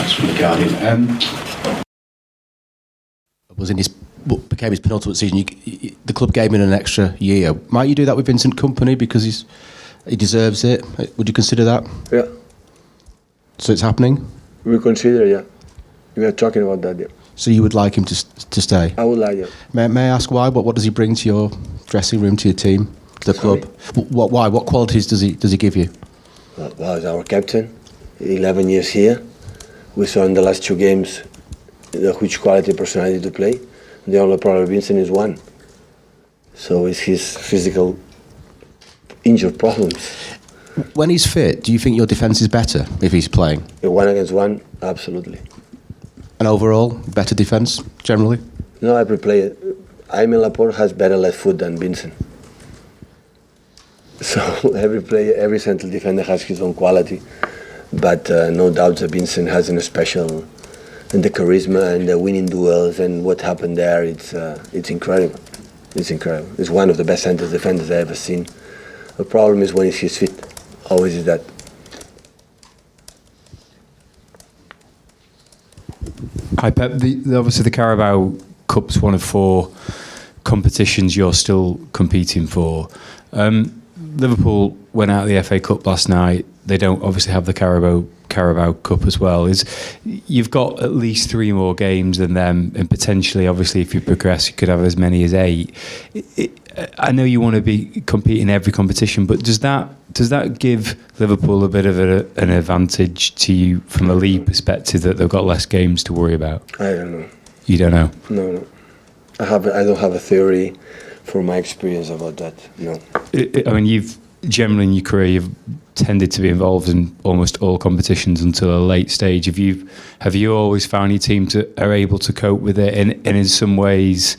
That's from the Guardian. Was in his what became his penultimate season. The club gave him an extra year. Might you do that with Vincent Kompany because he deserves it? Would you consider that? Yeah. So it's happening? We consider, yeah. We are talking about that, yeah. So you would like him to stay? I would like, yeah. May I ask why? What does he bring to your dressing room, to your team, to the club? Why? What qualities does he give you? Well, he's our captain. 11 years here. We saw in the last 2 games the huge quality personality to play. The only problem with Vincent is one. So it's his physical injured problems. When he's fit, do you think your defence is better if he's playing? 1 against 1, absolutely. And overall, better defence, generally? No, every player. Aimé Laporte has better left foot than Vincent. So every player, every central defender has his own quality. But no doubt that Vincent has a special, and the charisma and the winning duels and what happened there, it's incredible. It's incredible. It's one of the best central defenders I've ever seen. The problem is when he's fit. Always is that. Hi Pep, obviously the Carabao Cup's one of 4 competitions you're still competing for. Liverpool went out of the FA Cup last night. They don't obviously have the Carabao Cup as well. You've got at least 3 more games than them, and potentially, obviously, if you progress, you could have as many as 8. I know you want to be competing in every competition, but does that give Liverpool a bit of an advantage to you from a league perspective that they've got less games to worry about? I don't know. You don't know? No. I don't have a theory from my experience about that. No. I mean, you've generally in your career you've tended to be involved in almost all competitions until a late stage. Have you always found your team are able to cope with it, and in some ways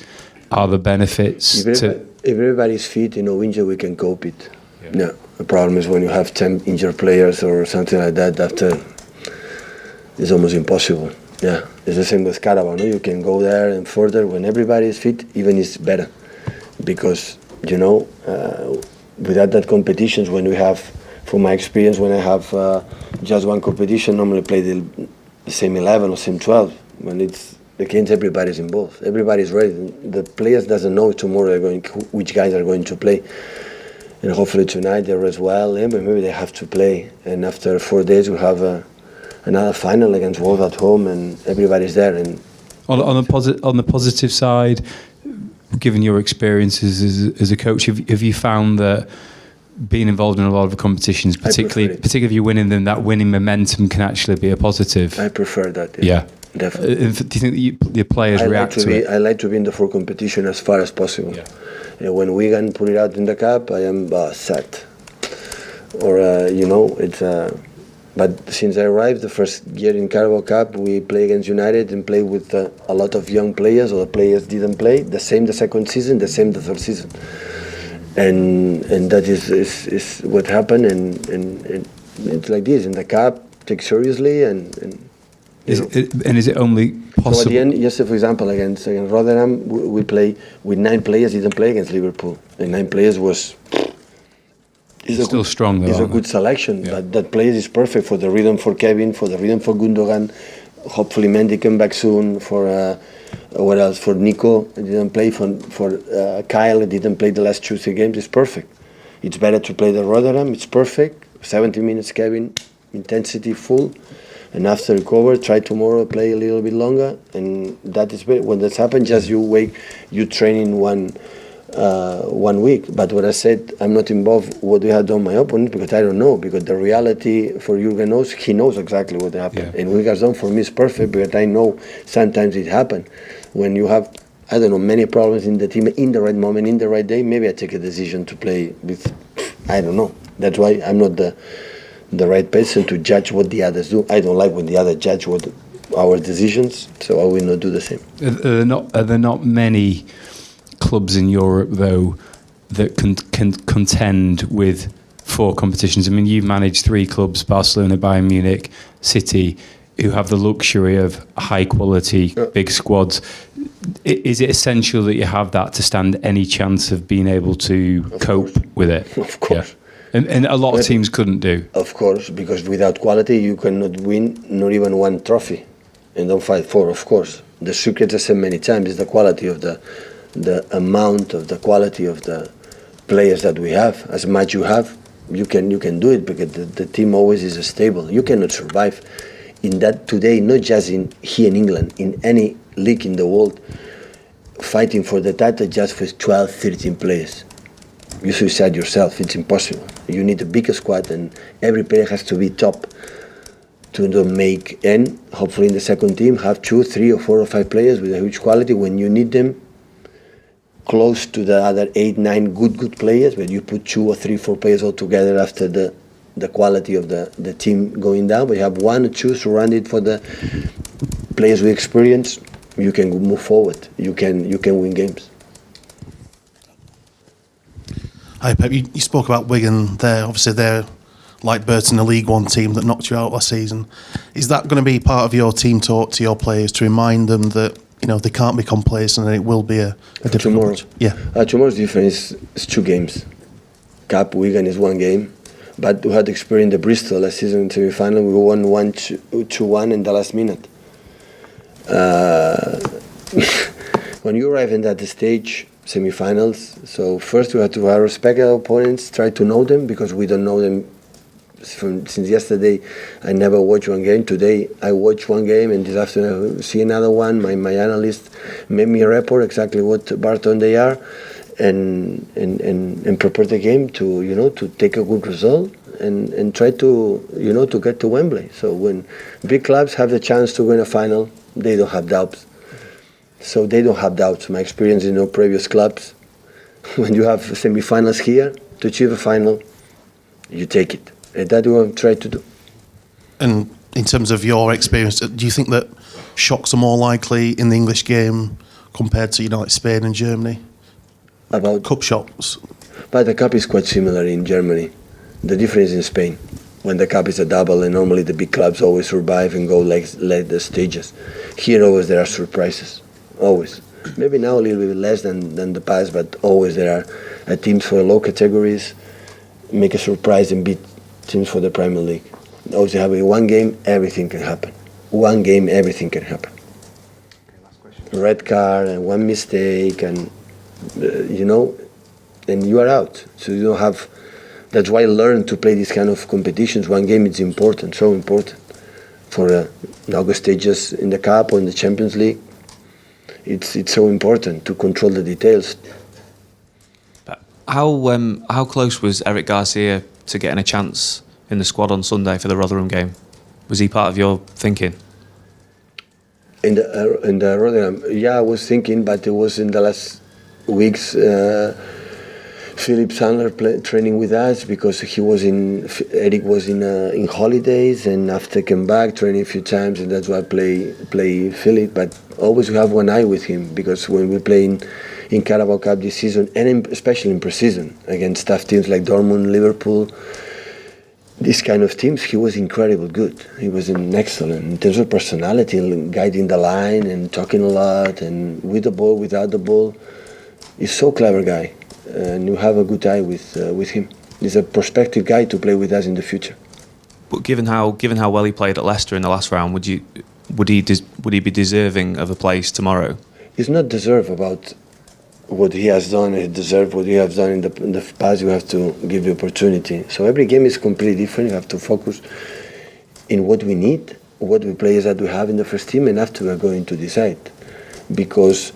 are the benefits if everybody's fit, injured, we can cope it. Yeah. No, the problem is when you have 10 injured players or something like that, after it's almost impossible. Yeah, it's the same with Carabao. No? You can go there and further when everybody is fit. Even it's better because without that competitions, when we have, from my experience, when I have just one competition, normally play the same 11 or same 12. When it's against everybody's involved, everybody's ready. The players doesn't know tomorrow which guys are going to play, and hopefully tonight they're as well. Yeah, but maybe they have to play, and after 4 days we have another final against Wolves at home, and everybody's there. And on the positive side, given your experiences as a coach, have you found that being involved in a lot of the competitions, particularly if you're winning them, that winning momentum can actually be a positive? I prefer that. Yeah. Definitely. Do you think that the players react to it? I like to be in the full competition as far as possible. Yeah. And when we can put it out in the cup, I am set. Or it's. But since I arrived the first year in Carabao Cup, we play against United and play with a lot of young players, or the players didn't play. The same the second season, the same the third season, and that is what happened. And it's like this in the cup. Take seriously and is it only possible? So at the end, yes, for example, against Rotherham, we play with 9 players. Didn't play against Liverpool, and 9 players was. It's still strong though. It's a good selection, yeah. But that player is perfect for the rhythm for Kevin, for the rhythm for Gundogan. Hopefully Mendy come back soon. For what else? For Nico, didn't play. For Kyle, didn't play the last 2-3 games. It's perfect. It's better to play the Rotherham. It's perfect. 70 minutes, Kevin, intensity full, and after recover, try tomorrow play a little bit longer, and that is when that's happened. Just you train in 1 week. But what I said, I'm not involved what we had done my opponent because I don't know. Because the reality for Jurgen knows, he knows exactly what happened. Yeah. And what he has done for me is perfect because I know sometimes it happened. When you have, I don't know, many problems in the team, in the right moment, in the right day, maybe I take a decision to play with, I don't know. That's why I'm not the right person to judge what the others do. I don't like when the other judge what our decisions, so I will not do the same. Are there not many clubs in Europe, though, that can contend with 4 competitions? I mean, you've managed 3 clubs, Barcelona, Bayern Munich, City, who have the luxury of high-quality, big squads. Is it essential that you have that to stand any chance of being able to cope with it? Of course. And a lot of teams couldn't do. Of course, because without quality you cannot win not even one trophy, and don't fight for. Of course, the secret, I said many times, is the quality of the amount of the quality of the players that we have. As much you have, you can do it, because the team always is stable. You cannot survive in that today, not just here in England, in any league in the world, fighting for the title just with 12, 13 players. You suicide yourself. It's impossible. You need a bigger squad, and every player has to be top to make, and hopefully in the second team have 2, 3 or 4 or 5 players with a huge quality when you need them close to the other 8, 9 good players, but you put 2 or 3, 4 players all together after the quality of the team going down, but you have 1 or 2 surrounded for the players with experience, you can move forward. You can win games. Hi Pep, you spoke about Wigan there. Obviously they're like Burton, a League One team that knocked you out last season. Is that going to be part of your team talk to your players to remind them that, you know, they can't be complacent and it will be a difficult tomorrow? match? Yeah. Tomorrow's difference is 2 games. Cup, Wigan is 1 game. But we had experience in the Bristol last season in semi-final. We won 2-1 in the last minute. When you arrive at the stage, semi-finals, so first we have to respect our opponents, try to know them, because we don't know them since yesterday. I never watched 1 game. Today I watched 1 game, and this afternoon I see another one. My analyst made me a report exactly what Burton they are, and prepare the game to take a good result and try to get to Wembley. So when big clubs have the chance to win a final, they don't have doubts. So they don't have doubts. My experience in previous clubs, when you have semi-finals here, to achieve a final, you take it. And that's what I'm trying to do. And in terms of your experience, do you think that shocks are more likely in the English game compared to, like Spain and Germany? About cup shocks? But the cup is quite similar in Germany. The difference in Spain, when the cup is a double, and normally the big clubs always survive and go like the stages. Here always there are surprises, always. Maybe now a little bit less than the past, but always there are teams for low categories make a surprise and beat teams for the Premier League. Always have 1 game, everything can happen. 1 game, everything can happen. Red card and 1 mistake, and and you are out. So you don't have. That's why I learned to play these kind of competitions. 1 game is important, so important for knockout stages in the Cup or in the Champions League. It's so important to control the details. How close was Eric Garcia to getting a chance in the squad on Sunday for the Rotherham game? Was he part of your thinking? In the Rotherham, yeah, I was thinking, but it was in the last weeks. Philip Sandler training with us, because Eric was in holidays, and after came back training a few times, and that's why I play Philip. But always we have 1 eye with him, because when we play in Carabao Cup this season, and especially in pre-season against tough teams like Dortmund, Liverpool, these kind of teams, he was incredible good. He was excellent in terms of personality, guiding the line and talking a lot, and with the ball, without the ball. He's so clever guy. And you have a good eye with him. He's a prospective guy to play with us in the future. But given how well he played at Leicester in the last round, would he be deserving of a place tomorrow? He's not deserve about what he has done. He deserves what he has done in the past. You have to give the opportunity. So every game is completely different. You have to focus in what we need, what the players that we have in the first team, and after we're going to decide, because.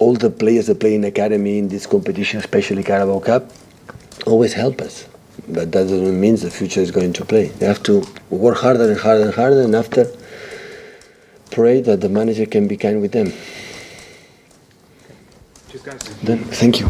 All the players that play in academy in this competition, especially Carabao Cup, always help us. But that doesn't mean the future is going to play. They have to work harder and harder and harder, and after pray that the manager can be kind with them. Then, thank you.